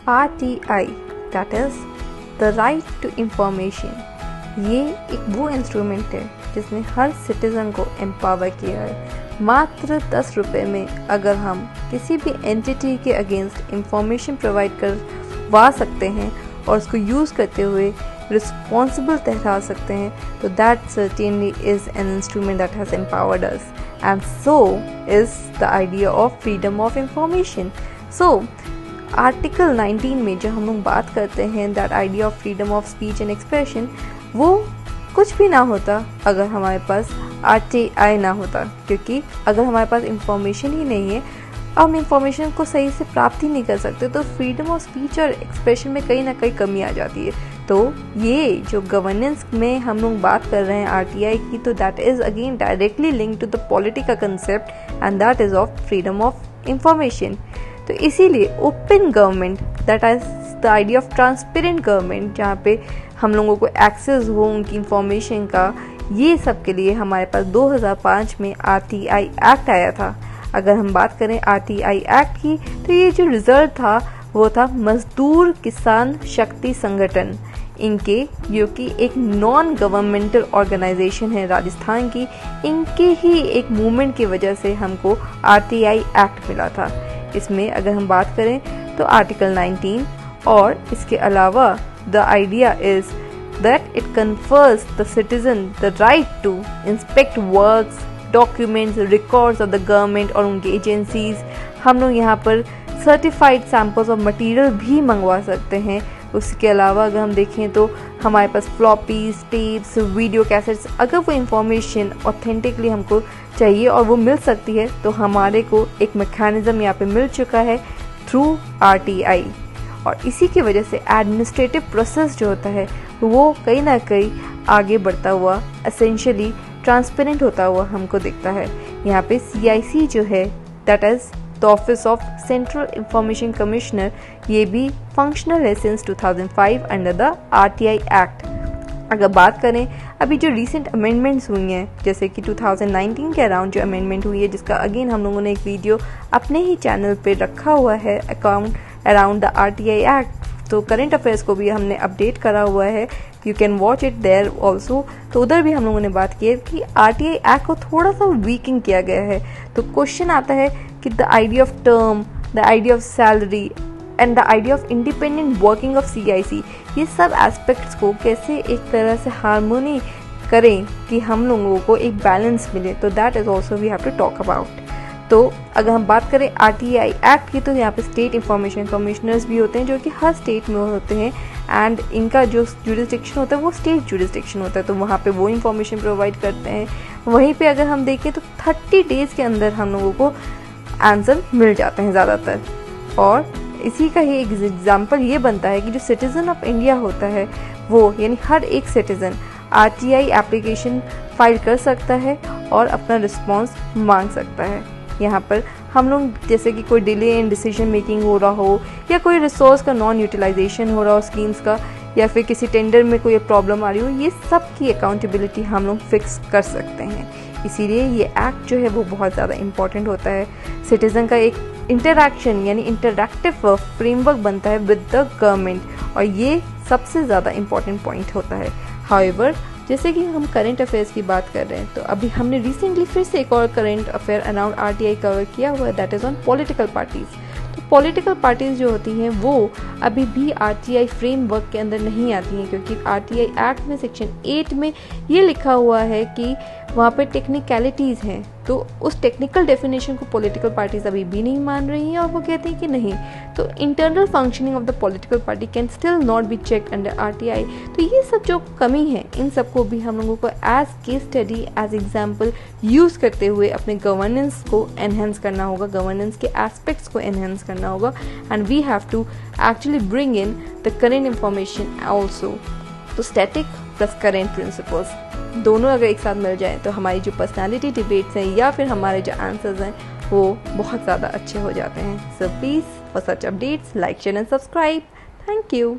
RTI, that is the right to information, ये एक वो इंस्ट्रूमेंट है जिसने हर सिटीज़न को एम्पावर किया है। मात्र 10 रुपये में अगर हम किसी भी एंटिटी के अगेंस्ट इंफॉर्मेशन प्रोवाइड करवा सकते हैं और उसको यूज़ करते हुए रिस्पॉन्सिबल ठहरा सकते हैं, तो that certainly is an instrument that has empowered us, and so is the idea of freedom of information. So article 19 में जो हम लोग बात करते हैं that idea of freedom of speech and expression, वो कुछ भी ना होता अगर हमारे पास RTI ना होता, क्योंकि अगर हमारे पास इंफॉर्मेशन ही नहीं है, हम इंफॉर्मेशन को सही से प्राप्त ही नहीं कर सकते, तो फ्रीडम ऑफ स्पीच और एक्सप्रेशन में कहीं ना कहीं कमी आ जाती है। तो ये जो गवर्नेंस में हम लोग बात कर रहे हैं RTI की, तो that is again directly link to the political concept and that is of freedom of information. तो इसीलिए open government, that is the idea of transparent government, जहाँ पे हम लोगों को एक्सेस हो उनकी इंफॉर्मेशन का, ये सब के लिए हमारे पास 2005 में RTI एक्ट आया था। अगर हम बात करें RTI एक्ट की, तो ये जो रिजल्ट था वो था मजदूर किसान शक्ति संगठन, इनके जो कि एक नॉन गवर्नमेंटल ऑर्गेनाइजेशन है राजस्थान की, इनके ही एक मूवमेंट की वजह से हमको RTI एक्ट मिला था। इसमें अगर हम बात करें तो आर्टिकल 19 और इसके अलावा the idea is that it confers the citizen the right to inspect works, documents, records of the government और उनकी एजेंसीज। हम लोग यहाँ पर सर्टिफाइड सैंपल्स ऑफ मटेरियल भी मंगवा सकते हैं। उसके अलावा अगर हम देखें तो हमारे पास फ्लॉपीज, टेप्स, वीडियो कैसेट्स, अगर वो इंफॉर्मेशन ऑथेंटिकली हमको चाहिए और वो मिल सकती है, तो हमारे को एक मैकेनिज्म यहाँ पे मिल चुका है थ्रू RTI। और इसी की वजह से एडमिनिस्ट्रेटिव प्रोसेस जो होता है वो कहीं ना कहीं आगे बढ़ता हुआ, एसेंशियली ट्रांसपेरेंट होता हुआ हमको दिखता है। यहाँ पे CIC जो है, that is the office of central information commissioner, ये भी फंक्शनल है since 2005 under the RTI act. अगर बात करें अभी जो रिसेंट अमेंडमेंट्स हुई हैं, जैसे कि 2019 के अराउंड जो अमेंडमेंट हुई है, जिसका अगेन हम लोगों ने एक वीडियो अपने ही चैनल पे रखा हुआ है अराउंड द RTI एक्ट, तो करंट अफेयर्स को भी हमने अपडेट करा हुआ है, you can watch it there also. तो उधर भी हम लोगों ने बात की है कि RTI एक्ट को थोड़ा सा वीकिंग किया गया है। तो क्वेश्चन आता है कि the idea of term, the idea of salary and the idea of independent working of CIC, ये सब एस्पेक्ट्स को कैसे एक तरह से हार्मोनी करें कि हम लोगों को एक बैलेंस मिले, तो that is also we have to talk about. तो अगर हम बात करें RTI एक्ट की, तो यहाँ पे स्टेट इंफॉर्मेशन कमिश्नर्स भी होते हैं जो कि हर स्टेट में होते हैं, एंड इनका जो जुरिस्डिक्शन होता है वो स्टेट जुरिस्डिक्शन होता है, तो वहाँ पे वो इंफॉर्मेशन प्रोवाइड करते हैं। वहीं पे अगर हम देखें तो 30 डेज़ के अंदर हम लोगों को आंसर मिल जाते हैं ज़्यादातर। और इसी का ही एक एग्जाम्पल ये बनता है कि जो सिटीज़न ऑफ इंडिया होता है वो, यानी हर एक सिटीज़न RTI एप्लीकेशन फाइल कर सकता है और अपना रिस्पॉन्स मांग सकता है। यहाँ पर हम लोग जैसे कि कोई डिले इन डिसीजन मेकिंग हो रहा हो, या कोई रिसोर्स का नॉन यूटिलाइजेशन हो रहा हो स्कीम्स का, या फिर किसी टेंडर में कोई प्रॉब्लम आ रही हो, ये सब की अकाउंटेबिलिटी हम लोग फिक्स कर सकते हैं। इसीलिए ये एक्ट जो है वो बहुत ज़्यादा इम्पॉर्टेंट होता है। सिटीज़न का एक इंटरैक्शन यानी इंटरैक्टिव फ्रेमवर्क बनता है विद द गवर्नमेंट, और ये सबसे ज़्यादा इम्पॉर्टेंट पॉइंट होता है। हाउएवर, जैसे कि हम करंट अफेयर्स की बात कर रहे हैं, तो अभी हमने रिसेंटली फिर से एक और current affair around RTI cover किया हुआ है, that is on political parties. तो पॉलिटिकल पार्टीज़ जो होती हैं वो अभी भी RTI फ्रेमवर्क के अंदर नहीं आती हैं, क्योंकि RTI एक्ट में सेक्शन 8 में ये लिखा हुआ है कि वहाँ पे टेक्निकलिटीज़ हैं, तो उस टेक्निकल डेफिनेशन को पॉलिटिकल पार्टीज अभी भी नहीं मान रही हैं, और वो कहती हैं कि नहीं, तो internal functioning of the political party can still not be check under RTI। तो ये सब जो कमी है, इन सबको भी हम लोगों को as case study, as example use करते हुए अपने गवर्नेंस को एनहेंस करना होगा, गवर्नेंस के एस्पेक्ट्स को एनहेंस करना होगा, and we have to actually bring in the current information also. तो स्टैटिक प्लस करेंट प्रिंसिपल्स दोनों अगर एक साथ मिल जाएं, तो हमारी जो पर्सनालिटी डिबेट्स हैं या फिर हमारे जो आंसर्स हैं वो बहुत ज़्यादा अच्छे हो जाते हैं। So please for such updates like, share and subscribe. Thank you.